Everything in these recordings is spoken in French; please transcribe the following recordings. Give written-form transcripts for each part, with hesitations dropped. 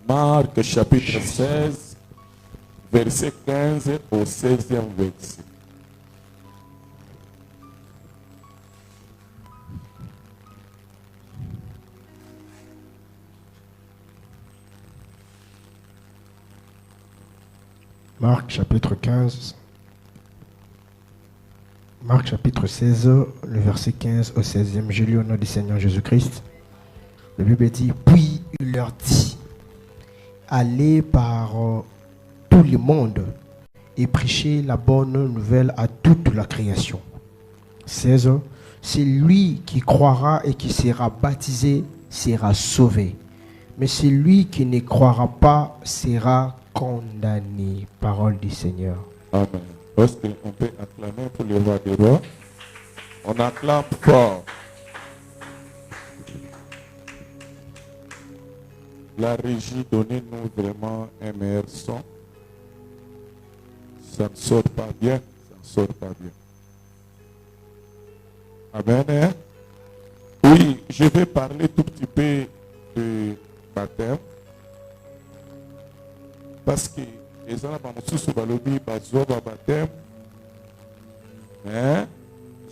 Marc chapitre 16, verset 15 au 16e verset. Marc chapitre 15. Marc chapitre 16, le verset 15 au 16e. Je lis au nom du Seigneur Jésus-Christ. La Bible dit, puis il leur dit, allez par tout le monde et prêchez la bonne nouvelle à toute la création. 16. C'est lui qui croira et qui sera baptisé sera sauvé. Mais celui qui ne croira pas sera condamné. Parole du Seigneur. Amen. Est-ce qu'on peut acclamer pour le roi des rois? On acclame fort. La régie, donnez-nous vraiment un meilleur son. Ça ne sort pas bien. Ça ne sort pas bien. Amen. Hein? Oui, je vais parler tout petit peu de baptême. Parce que les gens qui ont baptême,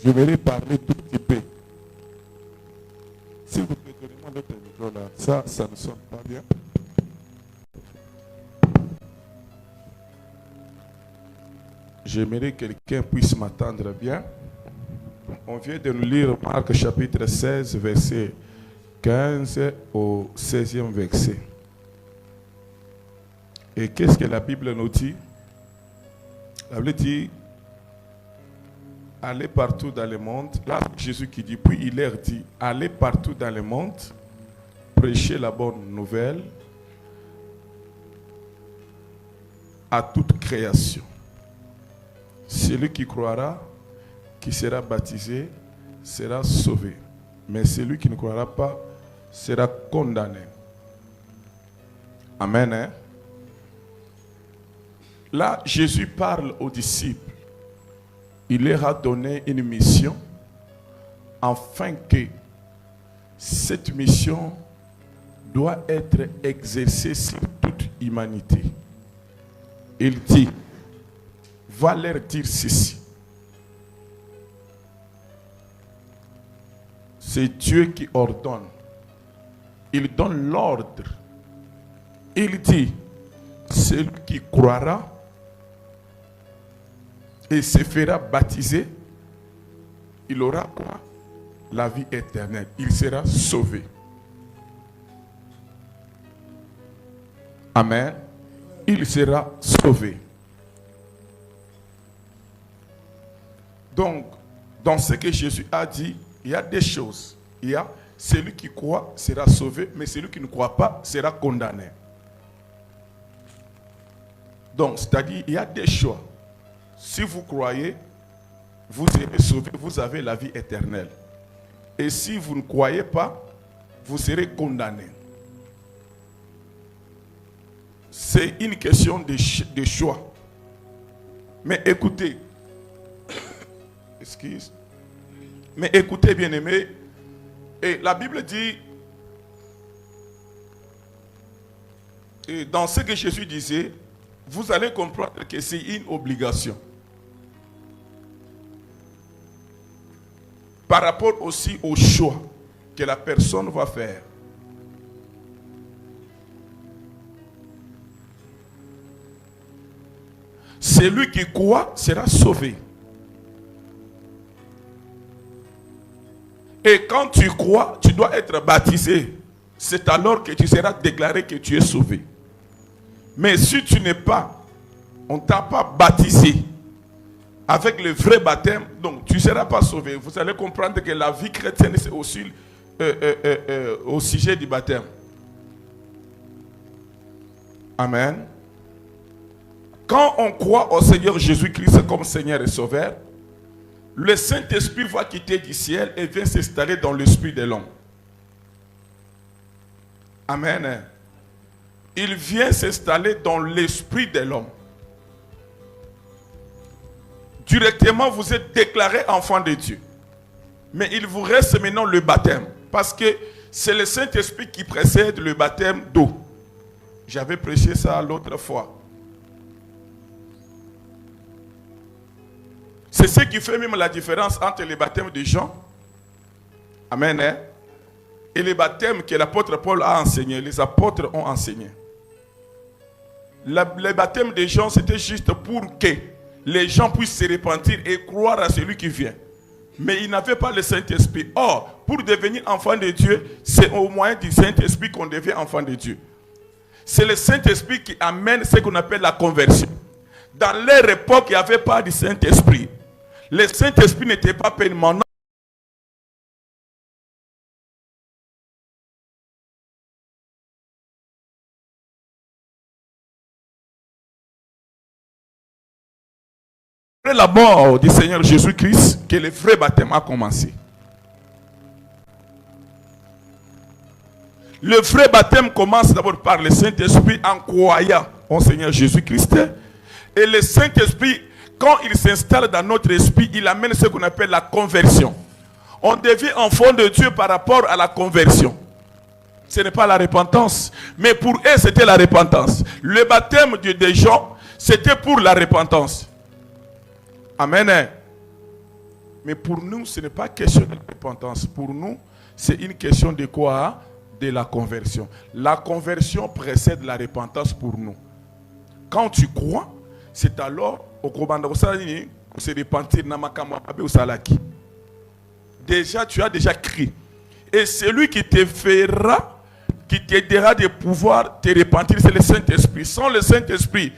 je vais parler tout petit peu. Si vous pouvez donner-moi l'autre micro là, ça ne sonne pas bien. J'aimerais que quelqu'un puisse m'attendre bien. On vient de nous lire Marc chapitre 16, verset 15 au 16e verset. Et qu'est-ce que la Bible nous dit? La Bible dit, allez partout dans le monde. Là, Jésus qui dit, puis il leur dit, allez partout dans le monde, prêchez la bonne nouvelle à toute création. Celui qui croira, qui sera baptisé, sera sauvé. Mais celui qui ne croira pas sera condamné. Amen. Hein? Là, Jésus parle aux disciples. Il leur a donné une mission afin que cette mission doit être exercée sur toute humanité. Il dit, va leur dire ceci. C'est Dieu qui ordonne. Il donne l'ordre. Il dit, celui qui croira et se fera baptiser, il aura quoi? La vie éternelle. Il sera sauvé. Amen. Il sera sauvé. Donc, dans ce que Jésus a dit, il y a des choses. Il y a celui qui croit sera sauvé, mais celui qui ne croit pas sera condamné. Donc, c'est-à-dire, il y a des choix. Si vous croyez, vous serez sauvé, vous avez la vie éternelle. Et si vous ne croyez pas, vous serez condamné. C'est une question de choix. Mais écoutez, excuse. Mais écoutez, bien-aimés, et la Bible dit, et dans ce que Jésus disait, vous allez comprendre que c'est une obligation. Par rapport aussi au choix que la personne va faire. Celui qui croit sera sauvé. Et quand tu crois, tu dois être baptisé. C'est alors que tu seras déclaré que tu es sauvé. Mais si tu n'es pas, on ne t'a pas baptisé avec le vrai baptême, donc tu ne seras pas sauvé. Vous allez comprendre que la vie chrétienne, c'est aussi au sujet du baptême. Amen. Quand on croit au Seigneur Jésus-Christ comme Seigneur et Sauveur, le Saint-Esprit va quitter du ciel et vient s'installer dans l'esprit de l'homme. Amen. Il vient s'installer dans l'esprit de l'homme. Directement, vous êtes déclaré enfant de Dieu. Mais il vous reste maintenant le baptême. Parce que c'est le Saint-Esprit qui précède le baptême d'eau. J'avais prêché ça l'autre fois. C'est ce qui fait même la différence entre les baptêmes de Jean, amen, hein, et les baptêmes que l'apôtre Paul a enseigné, les apôtres ont enseigné. Le baptême de Jean, c'était juste pour que les gens puissent se repentir et croire à celui qui vient. Mais ils n'avaient pas le Saint-Esprit. Or, pour devenir enfant de Dieu, c'est au moyen du Saint-Esprit qu'on devient enfant de Dieu. C'est le Saint-Esprit qui amène ce qu'on appelle la conversion. Dans leur époque, il n'y avait pas de Saint-Esprit. Le Saint-Esprit n'était pas permanent. Après la mort du Seigneur Jésus-Christ, que le vrai baptême a commencé. Le vrai baptême commence d'abord par le Saint-Esprit en croyant au Seigneur Jésus-Christ. Et le Saint-Esprit, quand il s'installe dans notre esprit, il amène ce qu'on appelle la conversion. On devient enfant de Dieu par rapport à la conversion. Ce n'est pas la repentance. Mais pour eux, c'était la repentance. Le baptême des gens, c'était pour la repentance. Amen. Mais pour nous, ce n'est pas question de repentance. Pour nous, c'est une question de quoi? De la conversion. La conversion précède la repentance pour nous. Quand tu crois, c'est alors au se repentir. Déjà, tu as déjà crié. Et celui qui te fera, qui t'aidera de pouvoir te repentir, c'est le Saint-Esprit. Sans le Saint-Esprit,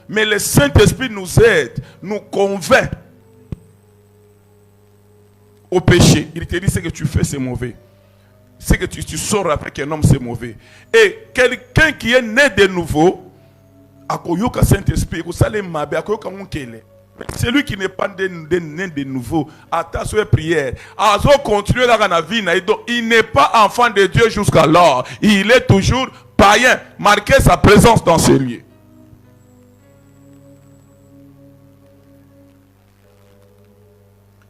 mais le Saint-Esprit nous aide, nous convainc au péché. Il te dit ce que tu fais c'est mauvais. Ce que tu sors avec un homme c'est mauvais. Et quelqu'un qui est né de nouveau, celui qui n'est pas né de nouveau, attends sur prière, il n'est pas enfant de Dieu jusqu'alors. Il est toujours païen, marqué sa présence dans ce lieu.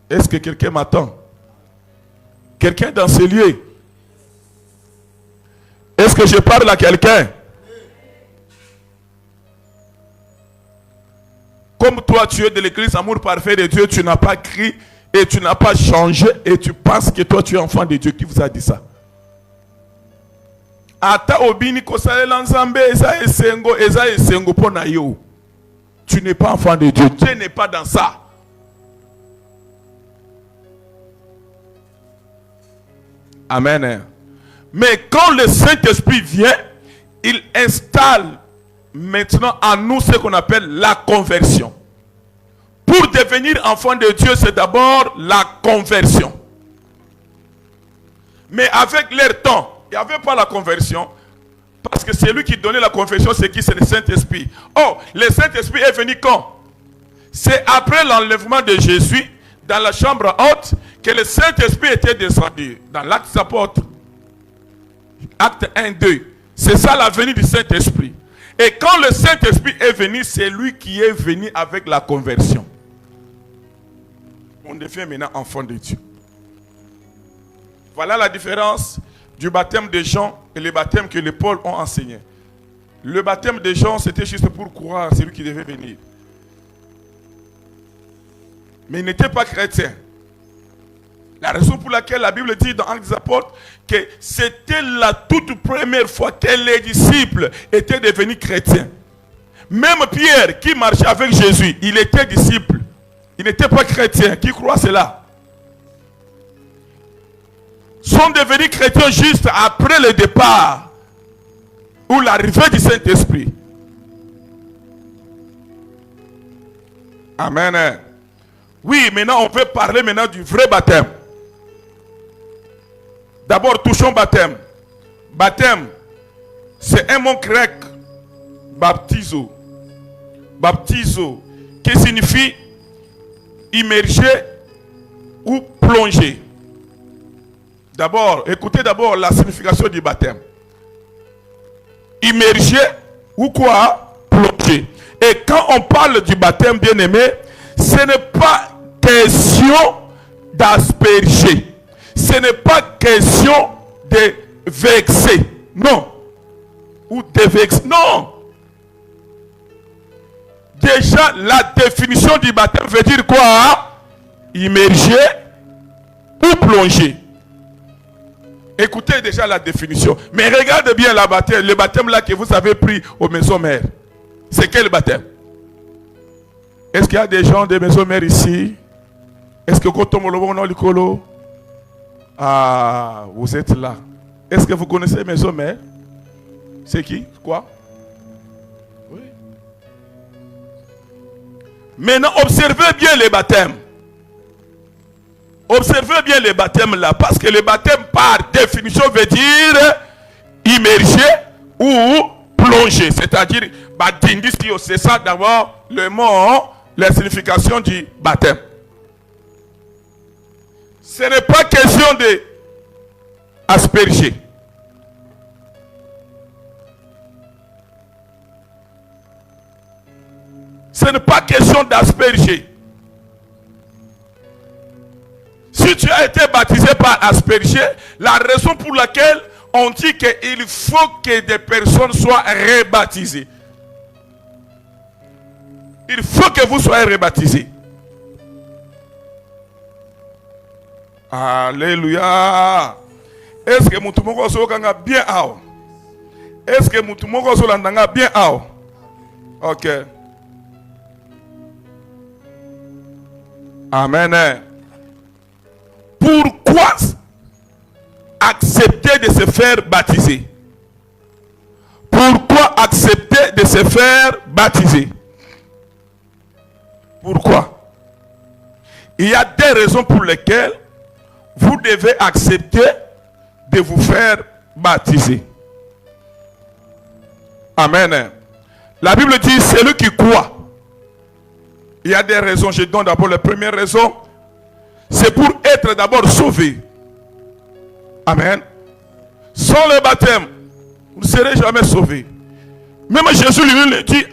Est-ce que quelqu'un m'attend? Quelqu'un dans ce lieu? Est-ce que je parle à quelqu'un? Comme toi, tu es de l'église Amour Parfait de Dieu, tu n'as pas crié et tu n'as pas changé et tu penses que toi, tu es enfant de Dieu. Qui vous a dit ça? Tu n'es pas enfant de Dieu. Dieu n'est pas dans ça. Amen. Mais quand le Saint-Esprit vient, il installe maintenant en nous ce qu'on appelle la conversion. Pour devenir enfant de Dieu, c'est d'abord la conversion. Mais avec leur temps, il n'y avait pas la conversion. Parce que c'est lui qui donnait la conversion, c'est qui? C'est le Saint-Esprit. Oh, le Saint-Esprit est venu quand? C'est après l'enlèvement de Jésus dans la chambre haute que le Saint-Esprit était descendu. Dans l'Acte des Apôtres, acte 1-2. C'est ça la venue du Saint-Esprit. Et quand le Saint-Esprit est venu, c'est lui qui est venu avec la conversion. On devient maintenant enfant de Dieu. Voilà la différence du baptême de Jean et le baptême que les Paul ont enseigné. Le baptême de Jean, c'était juste pour croire à celui qui devait venir. Mais il n'était pas chrétien. La raison pour laquelle la Bible dit dans Actes des Apôtres que c'était la toute première fois que les disciples étaient devenus chrétiens. Même Pierre qui marchait avec Jésus, il était disciple. Il n'était pas chrétien. Qui croit cela? Sont devenus chrétiens juste après le départ ou l'arrivée du Saint-Esprit. Amen. Oui, maintenant on peut parler maintenant du vrai baptême. D'abord, touchons baptême. Baptême, c'est un mot grec, baptizo. Baptizo, qui signifie immerger ou plonger. D'abord, écoutez d'abord la signification du baptême. Immerger ou quoi? Plonger. Et quand on parle du baptême, bien aimé, ce n'est pas question d'asperger. Ce n'est pas question dévexer. Non. Ou dévexer. Non. Déjà, la définition du baptême veut dire quoi? Immerger ou plonger. Écoutez déjà la définition. Mais regardez bien le baptême là que vous avez pris aux maisons mères. C'est quel baptême? Est-ce qu'il y a des gens des maisons mères ici? Est-ce que ah, vous êtes là. Est-ce que vous connaissez les maisons mères? C'est qui? Quoi? Oui. Maintenant, observez bien les baptêmes. Observez bien les baptêmes là, parce que le baptême par définition veut dire immerger ou plonger. C'est-à-dire, c'est ça d'abord le mot, la signification du baptême. Ce n'est pas question de asperger. Ce n'est pas question d'asperger. Si tu as été baptisé par asperger, la raison pour laquelle on dit qu'il faut que des personnes soient rebaptisées. Il faut que vous soyez rebaptisés. Alléluia. Est-ce que tout le monde est bien? Est-ce que tout le monde est bien? Ok. Amen. Pourquoi accepter de se faire baptiser? Pourquoi accepter de se faire baptiser? Pourquoi? Il y a des raisons pour lesquelles vous devez accepter de vous faire baptiser. Amen. La Bible dit, celui qui croit. Il y a des raisons. Je donne d'abord la première raison. C'est pour être d'abord sauvé. Amen. Sans le baptême, vous ne serez jamais sauvé. Même Jésus lui dit,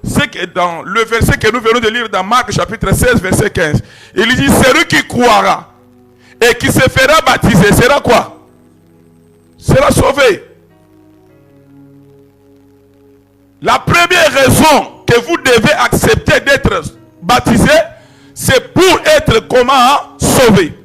c'est que dans le verset que nous venons de lire dans Marc chapitre 16, verset 15. Il dit, celui qui croira et qui se fera baptiser, sera quoi? Sera sauvé. La première raison que vous devez accepter d'être baptisé, c'est pour être comment? Sauvé.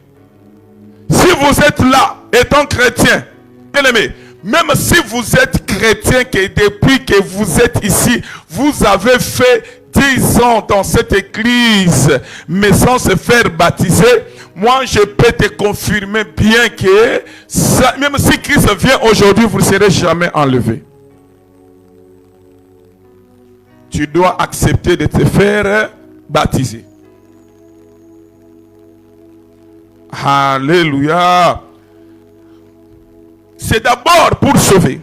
Si vous êtes là, étant chrétien, bien aimé, même si vous êtes chrétien, que depuis que vous êtes ici, vous avez fait 10 ans dans cette église, mais sans se faire baptiser, moi je peux te confirmer bien que ça, même si Christ vient aujourd'hui, vous ne serez jamais enlevé. Tu dois accepter de te faire baptiser. Alléluia. C'est d'abord pour sauver.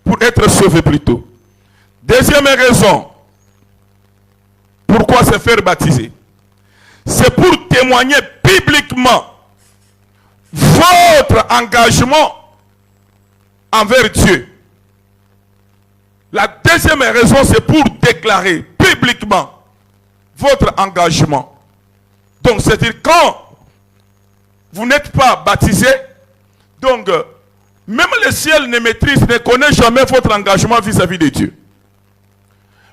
Pour être sauvé plutôt. Deuxième raison. Pourquoi se faire baptiser? C'est pour témoigner publiquement votre engagement envers Dieu. La deuxième raison, c'est pour déclarer publiquement votre engagement. Donc, c'est-à-dire quand vous n'êtes pas baptisé, donc même le ciel ne maîtrise, ne connaît jamais votre engagement vis-à-vis de Dieu.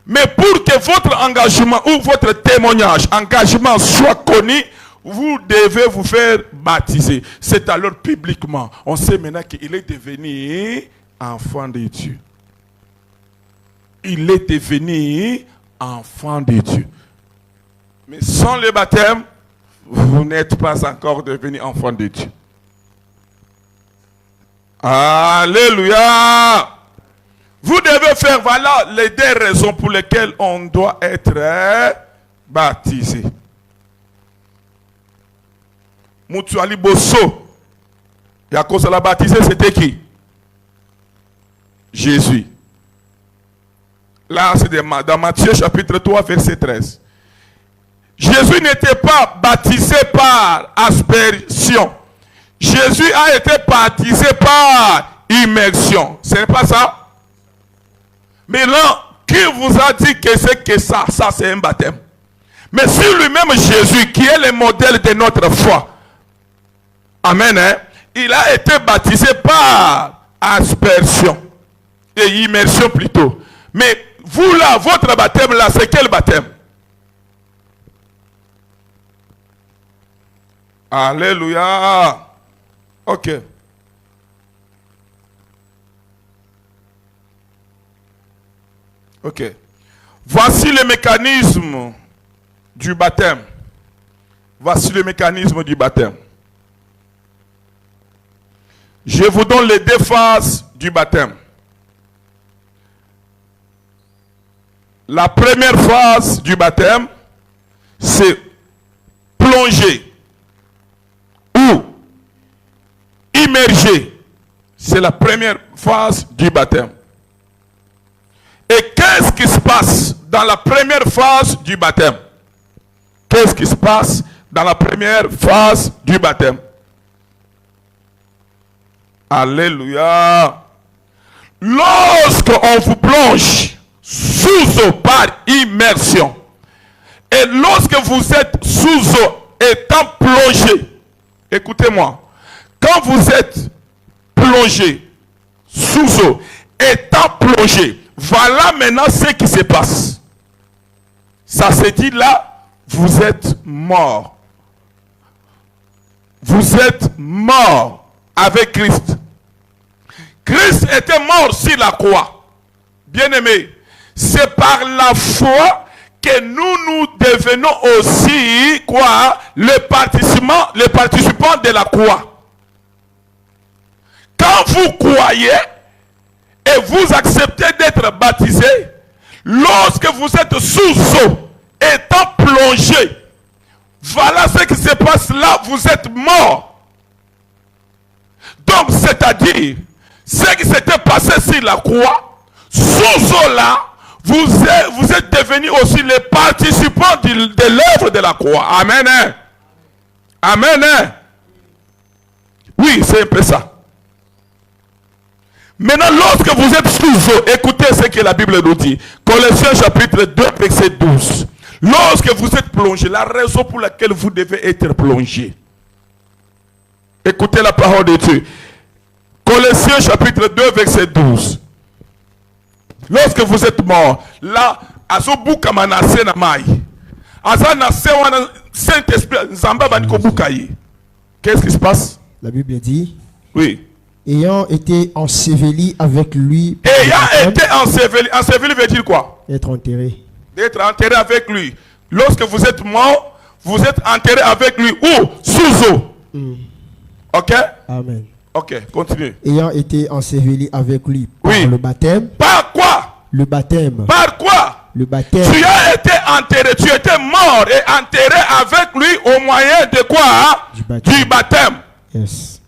Mais pour que votre engagement ou votre témoignage, engagement soit connu, vous devez vous faire baptiser. C'est alors publiquement. On sait maintenant qu'il est devenu enfant de Dieu. Il est devenu enfant de Dieu. Mais sans le baptême, vous n'êtes pas encore devenu enfant de Dieu. Alléluia. Vous devez faire, voilà les deux raisons pour lesquelles on doit être baptisé. Moutouali Bosso, et à cause de la baptisé, c'était qui? Jésus. Là, c'est dans Matthieu chapitre 3, verset 13. Jésus n'était pas baptisé par aspersion. Jésus a été baptisé par immersion. Ce n'est pas ça? Mais là, qui vous a dit que c'est que ça? Ça, c'est un baptême. Mais si lui-même Jésus, qui est le modèle de notre foi, Amen. Hein? Il a été baptisé par aspersion. Et immersion plutôt. Mais vous là, votre baptême là, c'est quel baptême? Alléluia. Ok. Ok. Voici le mécanisme du baptême. Voici le mécanisme du baptême. Je vous donne les deux phases du baptême. La première phase du baptême, c'est plonger ou immerger. C'est la première phase du baptême. Et qu'est-ce qui se passe dans la première phase du baptême? Qu'est-ce qui se passe dans la première phase du baptême? Alléluia. Lorsqu'on vous plonge sous eau par immersion, et lorsque vous êtes sous eau étant plongé, écoutez-moi, quand vous êtes plongé sous eau étant plongé, voilà maintenant ce qui se passe. Ça se dit là, vous êtes mort. Vous êtes mort avec Christ. Christ était mort sur la croix. Bien-aimé, c'est par la foi que nous devenons aussi quoi? Les participants de la croix. Quand vous croyez et vous acceptez d'être baptisé, lorsque vous êtes sous eau, étant plongé, voilà ce qui se passe là, vous êtes mort. Donc, c'est-à-dire, ce qui s'était passé sur la croix, sous eau là, vous êtes devenus aussi les participants de l'œuvre de la croix. Amen. Hein? Amen. Hein? Oui, c'est un peu ça. Maintenant, lorsque vous êtes sous eau, écoutez ce que la Bible nous dit. Colossiens chapitre 2, verset 12. Lorsque vous êtes plongé, la raison pour laquelle vous devez être plongé. Écoutez la parole de Dieu. Colossiens chapitre 2, verset 12. Lorsque vous êtes mort, là, qu'est-ce qui se passe? La Bible dit, oui. Ayant été enseveli avec lui. Ayant été enseveli. Enseveli veut dire quoi? Être enterré. D'être enterré avec lui. Lorsque vous êtes mort, vous êtes enterré avec lui. Où? Sous eau. Ok? Amen. Ok, continue. Ayant été enseveli avec lui par le baptême. Par quoi? Le baptême. Par quoi? Le baptême. Tu as été enterré, tu étais mort et enterré avec lui au moyen de quoi? Du baptême. Yes.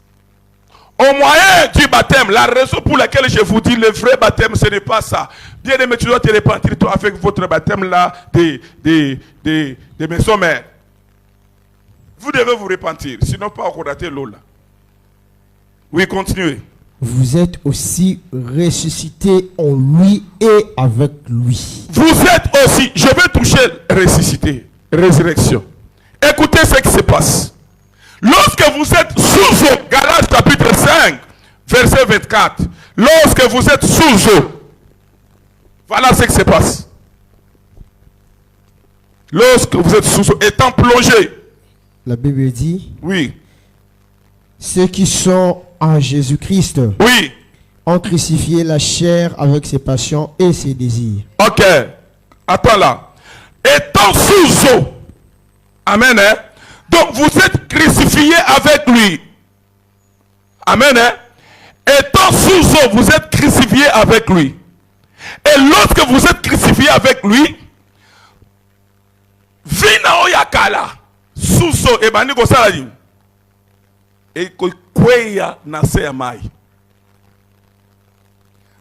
Au moyen du baptême, la raison pour laquelle je vous dis le vrai baptême, ce n'est pas ça. Bien aimé, tu dois te repentir toi avec votre baptême là de maison mère. Vous devez vous repentir, sinon pas encore rater l'eau là. Oui, continuez. Vous êtes aussi ressuscité en lui et avec lui. Vous êtes aussi, je vais toucher ressuscité, résurrection. Écoutez ce qui se passe. Lorsque vous êtes sous eau, Galates chapitre 5, verset 24. Lorsque vous êtes sous eau, voilà ce qui se passe. Lorsque vous êtes sous eau, étant plongé. La Bible dit, oui. Ceux qui sont en Jésus-Christ, oui, ont crucifié la chair avec ses passions et ses désirs. Ok. Attends là. Étant sous eau. Amen. Hein? Donc vous êtes crucifiés avec lui. Amen. Hein? Étant sous eau, vous êtes crucifiés avec lui. Et lorsque vous êtes crucifiés avec lui, vina oyakala sous eau et bani gosala et kweya nase ya mai.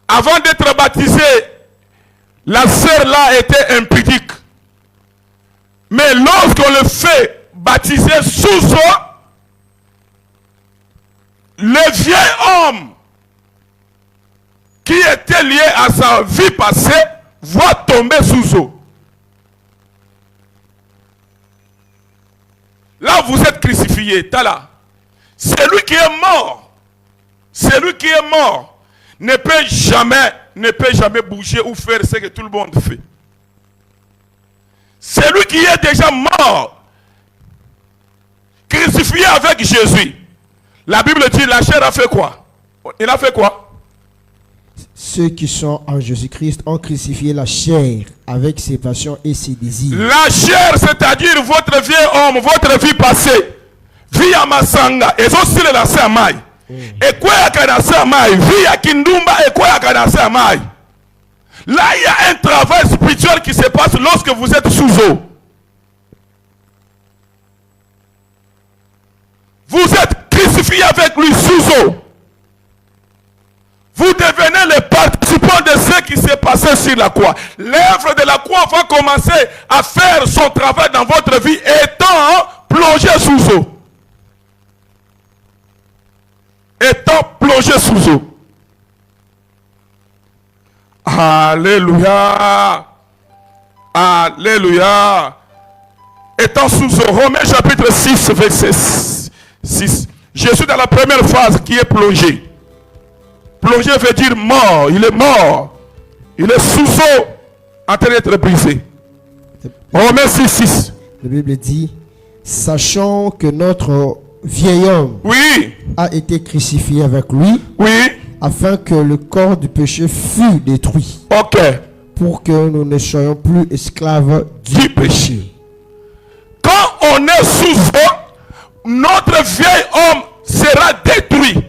Avant d'être baptisé, la sœur là était impudique. Mais lorsqu'on le fait baptiser sous eau, le vieil homme qui était lié à sa vie passée va tomber sous eau. Là, vous êtes crucifié. Tala. Celui qui est mort, ne peut jamais bouger ou faire ce que tout le monde fait. Celui qui est déjà mort, crucifié avec Jésus, la Bible dit, la chair a fait quoi? Il a fait quoi? Ceux qui sont en Jésus-Christ ont crucifié la chair avec ses passions et ses désirs. La chair, c'est-à-dire votre vieil homme, votre vie passée, vie à Masanga, et aussi la Samai. Et quoi à Kanasamaï, vie à Kindumba, et quoi à Kanasamaï. Là, il y a un travail spirituel qui se passe lorsque vous êtes sous eau. Vous êtes crucifié avec lui sous eau. Vous devenez les participants de ce qui s'est passé sur la croix. L'œuvre de la croix va commencer à faire son travail dans votre vie étant plongé sous eau. Étant plongé sous eau. Alléluia. Alléluia. Étant sous eau. Romains chapitre 6, verset 6. Je suis dans la première phase qui est plongé. Plongé veut dire mort. Il est mort. Il est sous eau en train d'être brisé. Romains 6, 6. La Bible dit, sachant que notre vieil homme a été crucifié avec lui, afin que le corps du péché fût détruit, pour que nous ne soyons plus esclaves du péché. Quand on est sous eau, notre vieil homme sera détruit.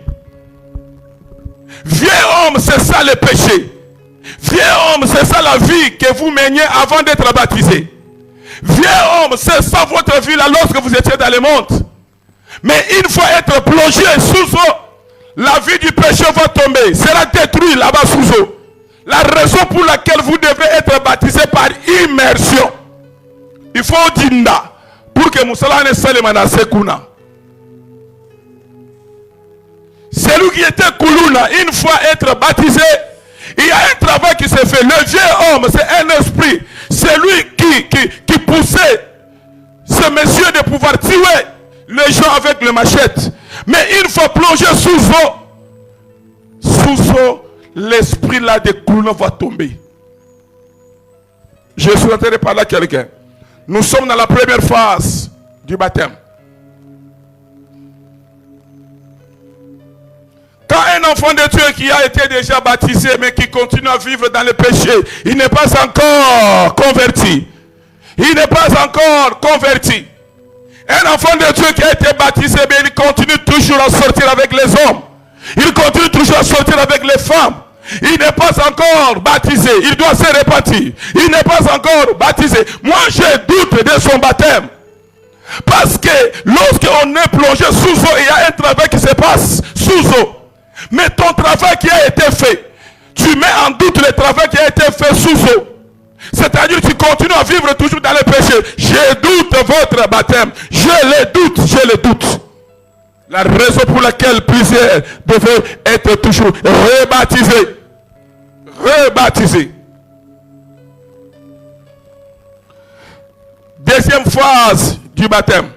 Vieil homme, c'est ça le péché. Vieil homme, c'est ça la vie que vous meniez avant d'être baptisé. Vieil homme, c'est ça votre vie là lorsque vous étiez dans le monde. Mais il faut être plongé sous eau. La vie du péché va tomber, sera détruite là-bas sous eau. La raison pour laquelle vous devez être baptisé par immersion. Il faut dinda pour que Moussala ne s'alimane sekuna. Celui qui était Koulouna, une fois être baptisé, il y a un travail qui s'est fait. Le vieux homme, c'est un esprit. C'est lui qui poussait ce monsieur de pouvoir tuer les gens avec le machette. Mais une fois plongé sous eau, l'esprit là de Koulouna va tomber. Je suis en train de parler à quelqu'un. Nous sommes dans la première phase du baptême. Quand un enfant de Dieu qui a été déjà baptisé mais qui continue à vivre dans le péché, il n'est pas encore converti. Il n'est pas encore converti. Un enfant de Dieu qui a été baptisé, mais il continue toujours à sortir avec les hommes. Il continue toujours à sortir avec les femmes. Il n'est pas encore baptisé. Il doit se repentir. Il n'est pas encore baptisé. Moi, j'ai doute de son baptême. Parce que lorsqu'on est plongé sous eau, il y a un travail qui se passe sous eau. Mais ton travail qui a été fait, tu mets en doute le travail qui a été fait sous eau. C'est-à-dire que tu continues à vivre toujours dans le péché. Je doute votre baptême. Je le doute. La raison pour laquelle plusieurs devaient être toujours rebaptisés. Rebaptisés. Deuxième phase du baptême.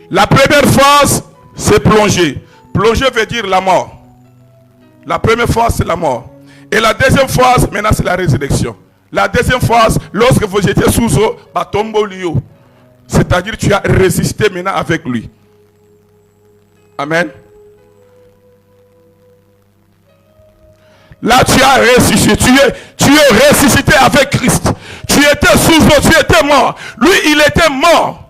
La première phase, c'est plonger. Plonger veut dire la mort. La première phase, c'est la mort. Et la deuxième phase, maintenant, c'est la résurrection. La deuxième phase, lorsque vous étiez sous eau, c'est-à-dire tu as résisté maintenant avec lui. Amen. Là, tu as ressuscité. Tu es ressuscité avec Christ. Tu étais sous eau, tu étais mort. Lui, il était mort.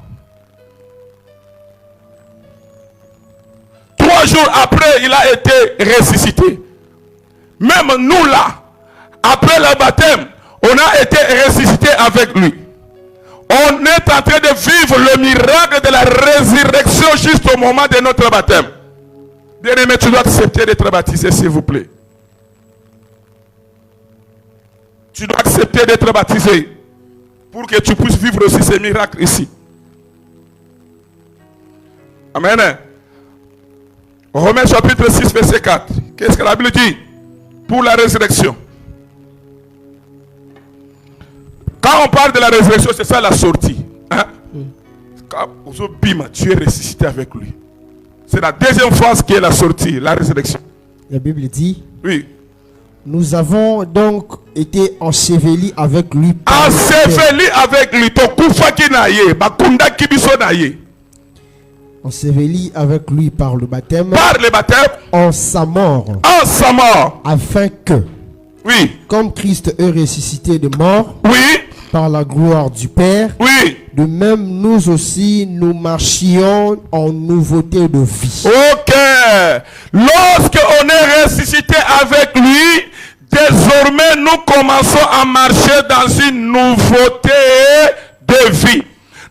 3 jours après, il a été ressuscité. Même nous là, après le baptême, on a été ressuscité avec lui. On est en train de vivre le miracle de la résurrection juste au moment de notre baptême. Bien-aimé, tu dois accepter d'être baptisé, s'il vous plaît. Tu dois accepter d'être baptisé pour que tu puisses vivre aussi ces miracles ici. Amen. Romains chapitre 6, verset 4. Qu'est-ce que la Bible dit? Pour la résurrection. Quand on parle de la résurrection, c'est ça la sortie. Hein? tu es ressuscité avec lui. C'est la deuxième phase qui est la sortie, la résurrection. La Bible dit, oui. Nous avons donc été ensevelis avec lui. Ensevelis avec lui. Ensevelis avec lui par le baptême. Par le baptême. En sa mort. En sa mort. Afin que. Oui. Comme Christ est ressuscité de mort. Oui. Par la gloire du Père. Oui. De même, nous aussi, nous marchions en nouveauté de vie. Ok. Lorsqu'on est ressuscité avec lui, désormais, nous commençons à marcher dans une nouveauté de vie.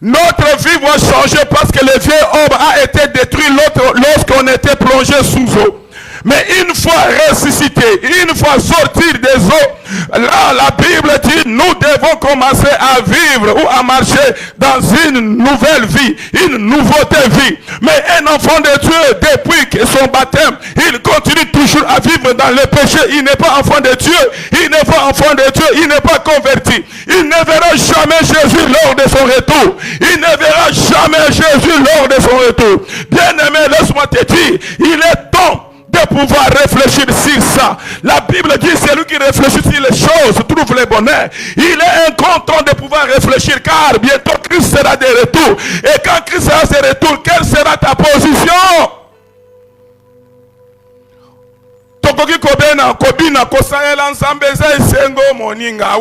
Notre vie va changer parce que le vieux homme a été détruit lorsqu'on était plongé sous eau. Mais une fois ressuscité, une fois sortir des eaux, là la Bible dit nous devons commencer à vivre ou à marcher dans une nouvelle vie, une nouveauté de vie. Mais un enfant de Dieu, depuis que son baptême, il continue toujours à vivre dans le péché. Il n'est pas enfant de Dieu, il n'est pas enfant de Dieu, il n'est pas converti. Il ne verra jamais Jésus lors de son retour. Il ne verra jamais Jésus lors de son retour. Bien-aimé, laisse-moi te dire, il est temps de pouvoir réfléchir sur ça. La Bible dit celui qui réfléchit sur les choses trouve le bonheur. Il est un grand temps de pouvoir réfléchir car bientôt Christ sera de retour. Et quand Christ sera de retour, quelle sera ta position?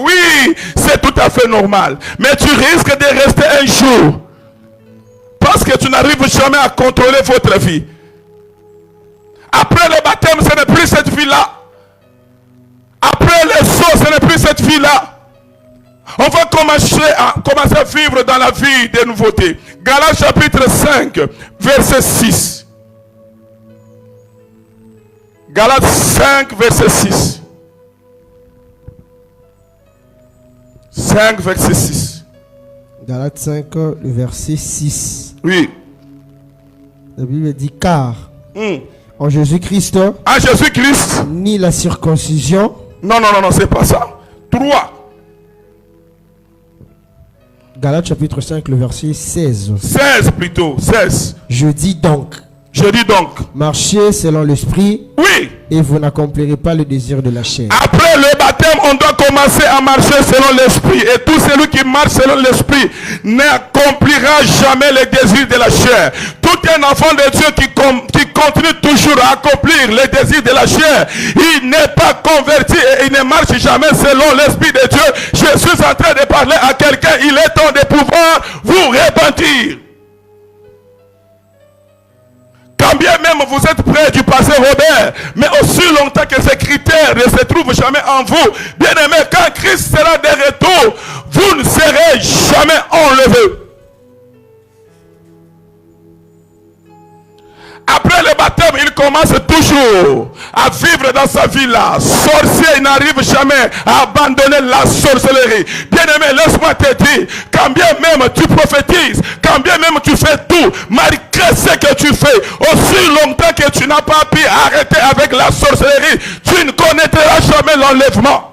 Oui, c'est tout à fait normal. Mais tu risques de rester un jour parce que tu n'arrives jamais à contrôler votre vie. Après le baptême, ce n'est plus cette vie-là. Après le saut, ce n'est plus cette vie-là. On va commencer à vivre dans la vie des nouveautés. Galates chapitre 5, verset 6. Galates 5, verset 6. 5, verset 6. Galates 5, le verset 6. Oui. La Bible dit car en Jésus-Christ, ni la circoncision. Non, c'est pas ça. 3. Galates chapitre 5, le verset 16. 16 plutôt, 16. Je dis donc. Marchez selon l'esprit. Oui. Et vous n'accomplirez pas le désir de la chair. Après le baptême, on doit commencer à marcher selon l'esprit. Et tout celui qui marche selon l'esprit n'accomplira jamais les désirs de la chair. Tout un enfant de Dieu qui continue toujours à accomplir les désirs de la chair, il n'est pas converti et il ne marche jamais selon l'esprit de Dieu. Je suis en train de parler à quelqu'un. Il est temps de pouvoir vous repentir. Quand bien même vous êtes près du passé Robert, mais aussi longtemps que ces critères ne se trouvent jamais en vous, bien aimé, quand Christ sera de retour, vous ne serez jamais enlevés. Après le baptême, il commence toujours à vivre dans sa vie là. Sorcier, il n'arrive jamais à abandonner la sorcellerie. Bien-aimé, laisse-moi te dire, quand bien même tu prophétises, quand bien même tu fais tout, malgré ce que tu fais, aussi longtemps que tu n'as pas pu arrêter avec la sorcellerie, tu ne connaîtras jamais l'enlèvement.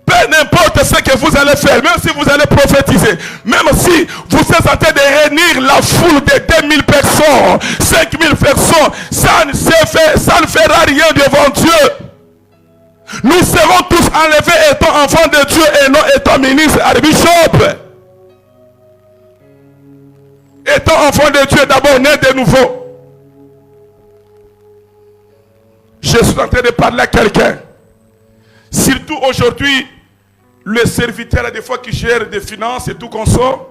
Peu n'importe ce que vous allez faire, même si vous allez prophétiser, même si vous êtes en train de réunir la foule de 2000 personnes, 5000 personnes, ça ne fera rien devant Dieu. Nous serons tous enlevés étant enfants de Dieu et non étant ministres, archbishop. Étant enfants de Dieu, d'abord né de nouveau. Je suis en train de parler à quelqu'un. Surtout aujourd'hui, le serviteur, des fois, qui gère des finances et tout qu'on sort,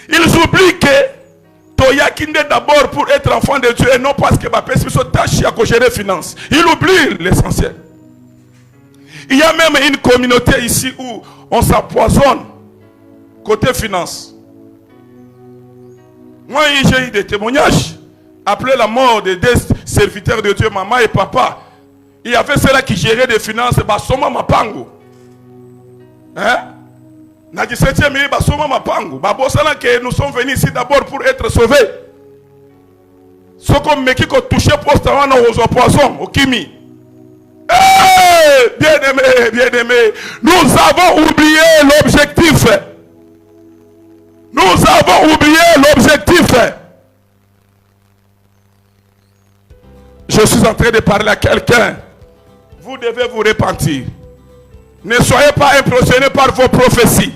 ils oublient que Toyakinde d'abord pour être enfant de Dieu et non parce que ma personne tâche à gérer les finances. Ils oublient l'essentiel. Il y a même une communauté ici où on s'empoisonne côté finance. Moi, j'ai eu des témoignages après la mort des deux serviteurs de Dieu, maman et papa. Il y avait ceux-là qui géraient des finances, Basoma Mapango. Hein? Na 17e minute, Basoma Mapango. Babosala que nous sommes venus ici d'abord pour être sauvés. Ce qu'on me dit qu'on touchait poste aux poissons, au Kimi. Bien aimé, nous avons oublié l'objectif. avons oublié l'objectif. Je suis en train de parler à quelqu'un. Vous devez vous repentir. Ne soyez pas impressionnés par vos prophéties.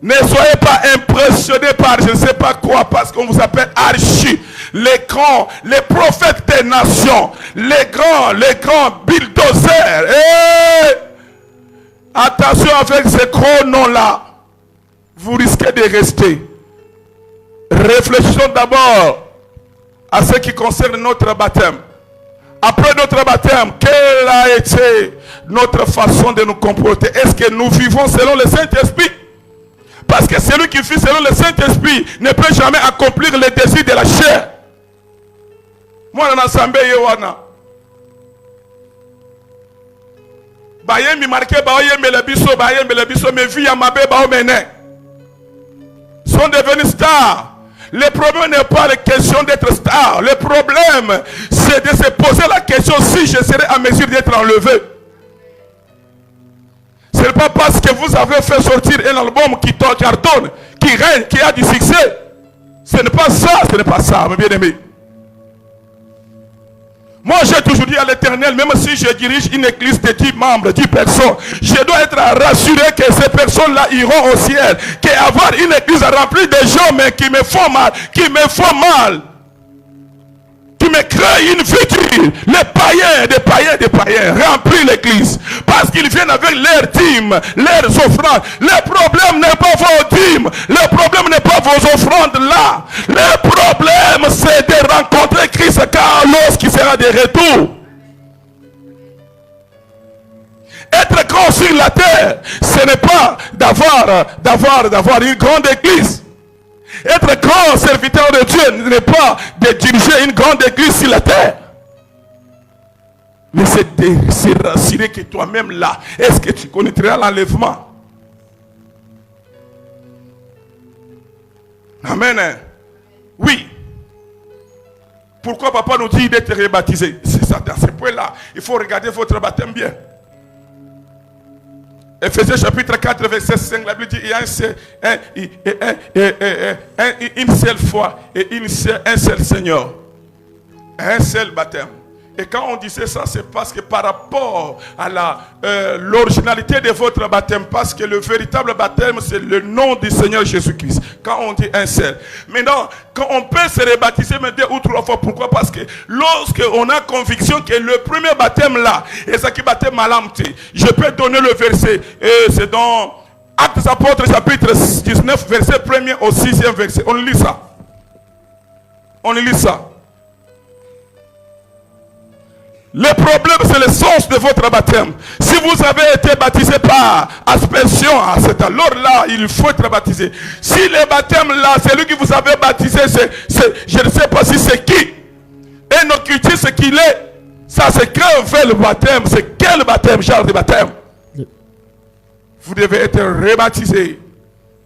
Ne soyez pas impressionnés par je ne sais pas quoi, parce qu'on vous appelle archi, les grands, les prophètes des nations, les grands bulldozers. Attention avec ces gros noms-là. Vous risquez de rester. Réfléchissons d'abord à ce qui concerne notre baptême. Après notre baptême, quelle a été notre façon de nous comporter? Est-ce que nous vivons selon le Saint-Esprit? Parce que celui qui vit selon le Saint-Esprit ne peut jamais accomplir les désirs de la chair. Moi, je suis en Bayemi marqué Bayemi le biso mes filles à ma bébé sont devenus stars. Le problème n'est pas la question d'être star. Le problème, c'est de se poser la question si je serai à mesure d'être enlevé. Ce n'est pas parce que vous avez fait sortir un album qui cartonne, qui règne, qui a du succès. Ce n'est pas ça, mes bien-aimés. Moi, j'ai toujours dit à l'Éternel, même si je dirige une église de 10 membres, 10 personnes, je dois être rassuré que ces personnes-là iront au ciel. Qu'avoir une église remplie de gens, mais qui me font mal, qui me créent une vitrine. Les païens, des païens, remplissent l'église. Parce qu'ils viennent avec leurs dîmes, leurs offrandes. Le problème n'est pas vos dîmes. Le problème n'est pas vos offrandes là. Le problème, c'est de rencontrer Christ car lorsqu'il sera de retour. Être grand sur la terre, ce n'est pas d'avoir une grande église. Être grand serviteur de Dieu n'est pas de diriger une grande église sur la terre. Mais c'est de se rassurer que toi-même là, est-ce que tu connaîtras l'enlèvement? Amen. Oui. Pourquoi papa nous dit d'être rebaptisé? C'est ça, dans ce point-là, il faut regarder votre baptême bien. Ephésiens chapitre 4, verset 5, la Bible dit il y a une seule foi et un seul Seigneur. Un seul baptême. Et quand on disait ça, c'est parce que par rapport à l'originalité de votre baptême, parce que le véritable baptême, c'est le nom du Seigneur Jésus-Christ. Quand on dit un seul. Maintenant, quand on peut se rebaptiser 2 ou 3 fois, pourquoi? Parce que lorsqu'on a conviction que le premier baptême là, et ça qui baptême malamté, je peux donner le verset, c'est dans Actes des Apôtres chapitre 19, verset 1er au 6e verset. On lit ça. On lit ça. Le problème, c'est le sens de votre baptême. Si vous avez été baptisé par aspersion, à cet alors-là, il faut être baptisé. Si le baptême là, celui qui vous avez baptisé, je ne sais pas si c'est qui. Et notre culture, c'est qu'il est. Ça, c'est quel fait le baptême. C'est quel baptême, genre de baptême. Vous devez être rebaptisé.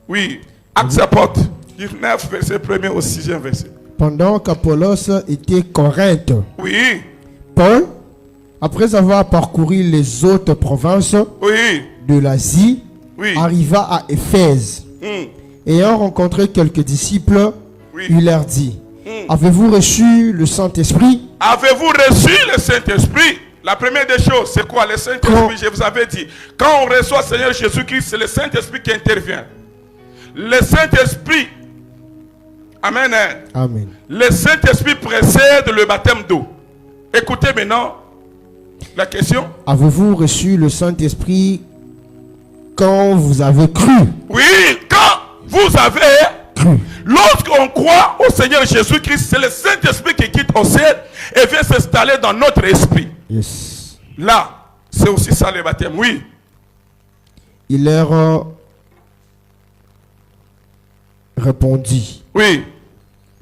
Oui. Actes des Apôtres 19, verset 1er au 6e verset. Pendant qu'Apollos était Corinthe. Oui. Paul, après avoir parcouru les autres provinces de l'Asie, arriva à Éphèse. Ayant rencontré quelques disciples, il leur dit, avez-vous reçu le Saint-Esprit? Avez-vous reçu le Saint-Esprit? La première des choses, c'est quoi? Le Saint-Esprit, je vous avais dit. Quand on reçoit le Seigneur Jésus-Christ, c'est le Saint-Esprit qui intervient. Le Saint-Esprit, amen. Amen. Le Saint-Esprit précède le baptême d'eau. Écoutez maintenant la question. Avez-vous reçu le Saint-Esprit quand vous avez cru? Oui, quand vous avez cru. Lorsqu'on croit au Seigneur Jésus-Christ, c'est le Saint-Esprit qui quitte au ciel et vient s'installer dans notre esprit. Yes. Là, c'est aussi ça le baptême, oui. Il leur répondit. Oui.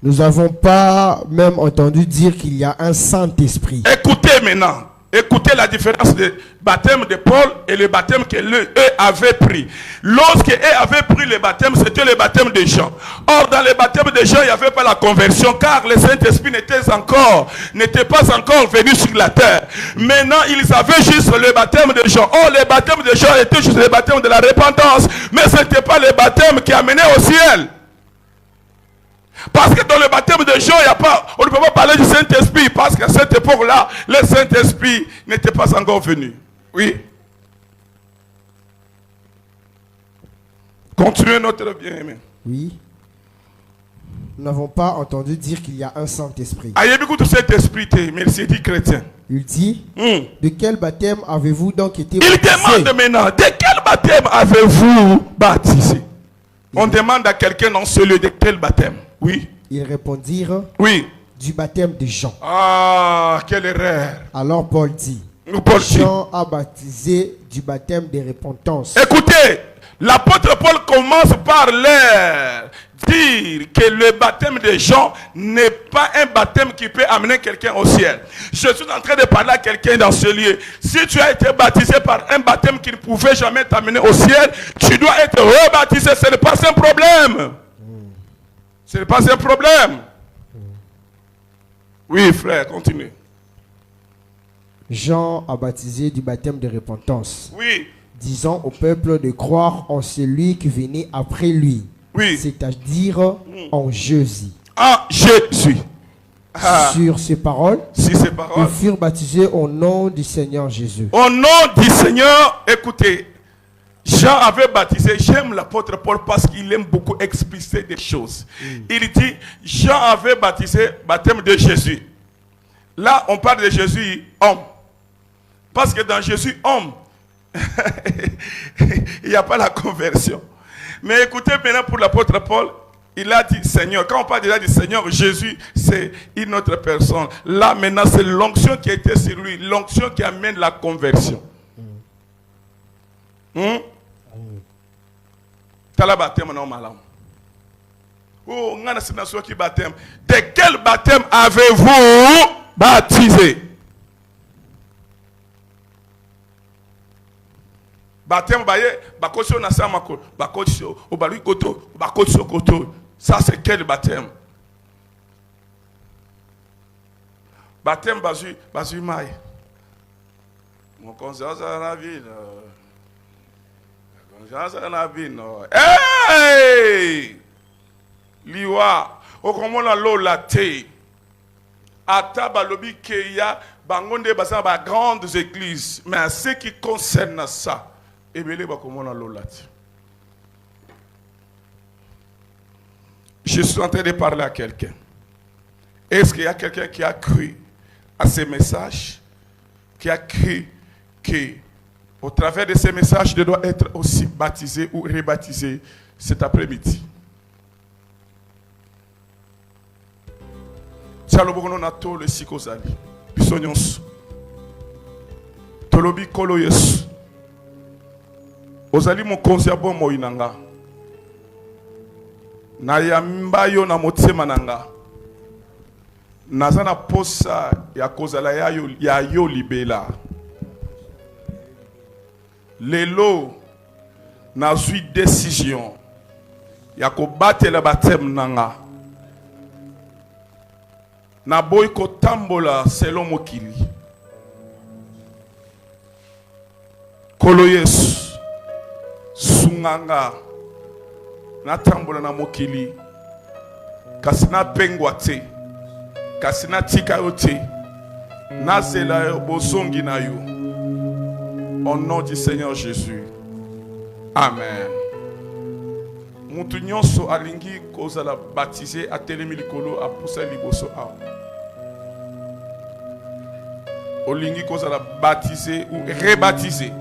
Nous n'avons pas même entendu dire qu'il y a un Saint-Esprit. Écoutez maintenant. Écoutez la différence du baptême de Paul et le baptême qu'eux avaient pris. Lorsqu'eux avaient pris le baptême, c'était le baptême de Jean. Or, dans le baptême de Jean, il n'y avait pas la conversion, car le Saint-Esprit n'était pas encore venu sur la terre. Maintenant, ils avaient juste le baptême de Jean. Or, le baptême de Jean était juste le baptême de la repentance, mais ce n'était pas le baptême qui amenait au ciel. Parce que dans le baptême de Jean, on ne peut pas parler du Saint-Esprit. Parce qu'à cette époque-là, le Saint-Esprit n'était pas encore venu. Oui. Continuez notre bien-aimé. Oui. Nous n'avons pas entendu dire qu'il y a un Saint-Esprit. Ayez beaucoup de cet esprit, mais c'est dit chrétien. Il dit, de quel baptême avez-vous donc été Il baptisé? demande maintenant, de quel baptême avez-vous baptisé? On demande à quelqu'un dans ce lieu, de quel baptême? Oui. Ils répondirent, oui, du baptême de Jean. Ah, quelle erreur. Alors Paul dit, Paul dit, Jean a baptisé du baptême de repentance. écoutez, l'apôtre Paul commence par leur dire que le baptême de Jean n'est pas un baptême qui peut amener quelqu'un au ciel. Je suis en train de parler à quelqu'un dans ce lieu. Si tu as été baptisé par un baptême qui ne pouvait jamais t'amener au ciel, tu dois être rebaptisé. Ce n'est pas un problème. Ce n'est pas un problème. Oui, frère, continue. Jean a baptisé du baptême de repentance, Oui, disant au peuple de croire en celui qui venait après lui, oui. c'est-à-dire en Jésus. En Jésus. Ah, Sur ces paroles, si ces ils paroles. furent baptisés au nom du Seigneur Jésus. Au nom du Seigneur, écoutez, Jean avait baptisé, j'aime l'apôtre Paul parce qu'il aime beaucoup expliciter des choses. Il dit, Jean avait baptisé, baptême de Jésus. Là, on parle de Jésus, homme. Parce que dans Jésus, homme, il n'y a pas la conversion. Mais écoutez maintenant pour l'apôtre Paul, il a dit Seigneur. Quand on parle déjà du Seigneur, Jésus, c'est une autre personne. Là maintenant, c'est l'onction qui était sur lui, l'onction qui amène la conversion. T'as la baptême non malam. Oh, on a qui baptême. De quel baptême avez-vous baptisé? Baptême baye, bakosio na samako, bakosio, obalu koto, bakosio koto. Ça c'est quel baptême? Baptême basu mai. Mon conscience à la ville. Conscience à la ville. Hey! Liwa, okomona lo latte. Ata balobi keya bangonde basa ba grandes églises, mais en ce qui concerne ça, je suis en train de parler à quelqu'un. Est-ce qu'il y a quelqu'un qui a cru à ces messages, qui a cru que au travers de ces messages, je dois être aussi baptisé ou rebaptisé cet après-midi? Tchalobono na to le sikozali. Bisonyons. Tolobi kolo Yesu. Ozali mokonzi ya bomo inanga. Na yamba yo na motema nanga. Nazana posa ya kozala ya yo libela. Lelo nazui décision ya kobatela baptême nanga. Na boy kotambola selon mokili. Kolo Yesu. Sunganga natambola na mokili kasina pengwa te kasina tika yo te nazela yo bozongi na yo au nom du Seigneur Jésus. Amen. Mutu nyonso alingi kozala baptisé atelemi likolo apusa liboso awa. Olingi kozala baptisé ou rebaptisé.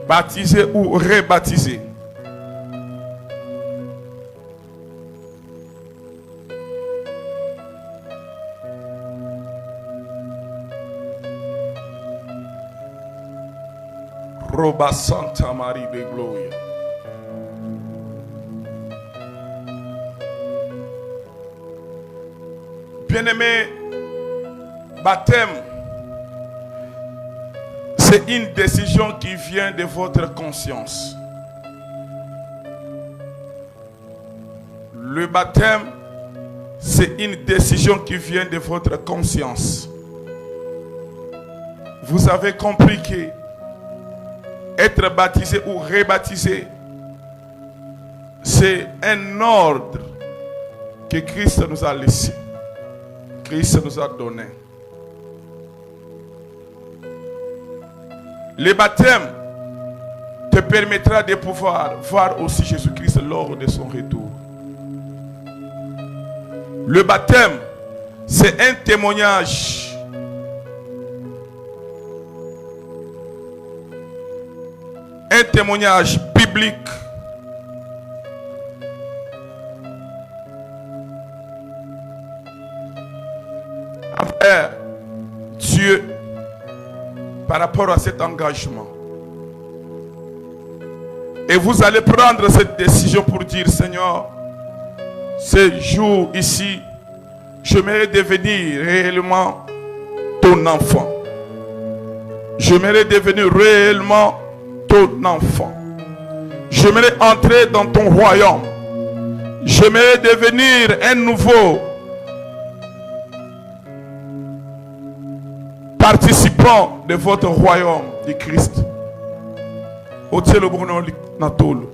Baptisé ou rebaptisé. Roba Santa Maria de Gloria. Bien-aimé, baptême, c'est une décision qui vient de votre conscience. Le baptême, c'est une décision qui vient de votre conscience. Vous avez compris que être baptisé ou rebaptisé, c'est un ordre que Christ nous a laissé. Christ nous a donné. Le baptême te permettra de pouvoir voir aussi Jésus-Christ lors de son retour. Le baptême, c'est un témoignage. Un témoignage biblique. Envers Dieu par rapport à cet engagement. Et vous allez prendre cette décision pour dire, Seigneur, ce jour ici, j'aimerais devenir réellement ton enfant. J'aimerais devenir réellement ton enfant. J'aimerais entrer dans ton royaume. J'aimerais devenir un nouveau participant de votre royaume du Christ. Otielo bono na tolo.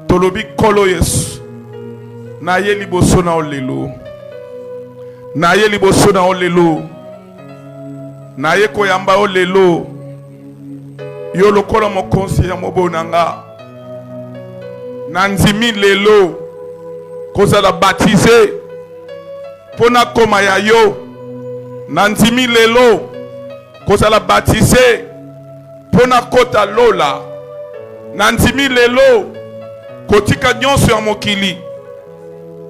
Tolobi kolo Yesu. Na ye liboso na olelo. Na ye liboso na olelo. Na ye koyamba olelo. Yo lokola mokonzi ya mobonanga. Nanzimi lelo. Kozala baptisé. Pona koma ya yo. Nanzimi lelo. Kozala baptisé. Pona kota lola. Nanzimi lelo. Kotika nyonso ya mokili.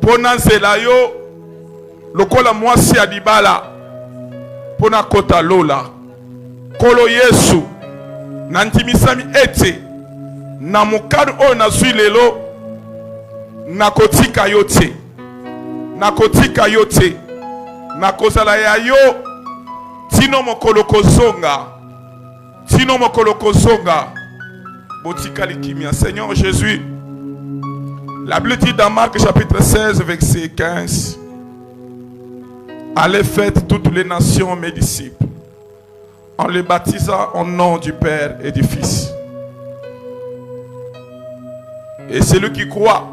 Pona nzela yo. Lokola mwasi adibala. Pona kota lola. Kolo Yesu. Nantimisami ete. Na mokadu o na zui lelo. Nakotika yote. Nakotika yote. Nakozala ya yo. Tino mokolo kozonga. Tino mokolo kozonga. Botika likimia. Seigneur Jésus. La Bible dit dans Marc chapitre 16 verset 15. Allez faites toutes les nations mes disciples, en les baptisant au nom du Père et du Fils. Et celui qui croit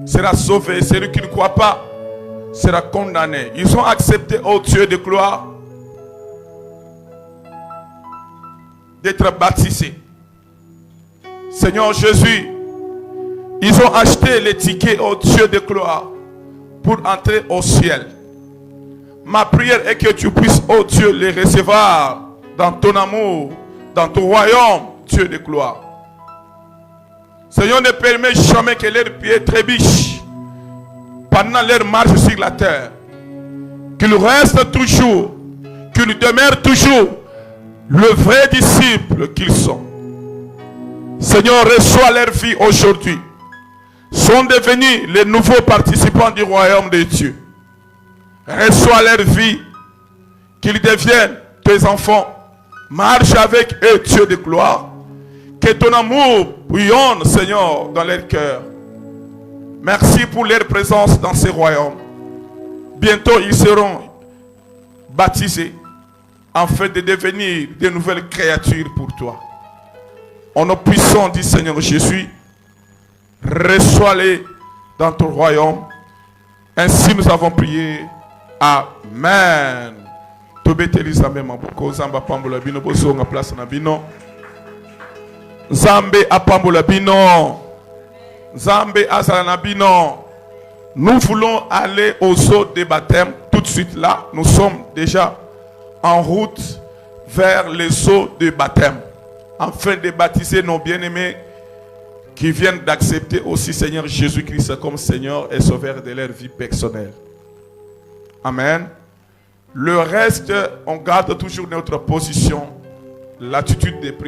sera sauvé, celui qui ne croit pas sera condamné. Ils ont accepté, ô Dieu de gloire, d'être baptisés. Seigneur Jésus, ils ont acheté les tickets, ô Dieu de gloire, pour entrer au ciel. Ma prière est que tu puisses, ô Dieu, les recevoir dans ton amour, dans ton royaume, Dieu de gloire. Seigneur, ne permets jamais que leurs pieds trébuchent pendant leur marche sur la terre. Qu'ils restent toujours, qu'ils demeurent toujours le vrai disciple qu'ils sont. Seigneur, reçois leur vie aujourd'hui. Sont devenus les nouveaux participants du royaume de Dieu. Reçois leur vie, qu'ils deviennent tes enfants. Marche avec eux, Dieu de gloire. Que ton amour bouillonne, Seigneur, dans leur cœur. Merci pour leur présence dans ce royaume. Bientôt, ils seront baptisés afin de devenir de nouvelles créatures pour toi. En nos puissants, dit Seigneur Jésus, reçois-les dans ton royaume. Ainsi nous avons prié. Amen. Zambe apambola bino. Zambe azala bino. Nous voulons aller aux eaux de baptême tout de suite là. Nous sommes déjà en route vers les eaux de baptême, afin de baptiser nos bien-aimés qui viennent d'accepter aussi Seigneur Jésus-Christ comme Seigneur et Sauveur de leur vie personnelle. Amen. Le reste, on garde toujours notre position, l'attitude des prières.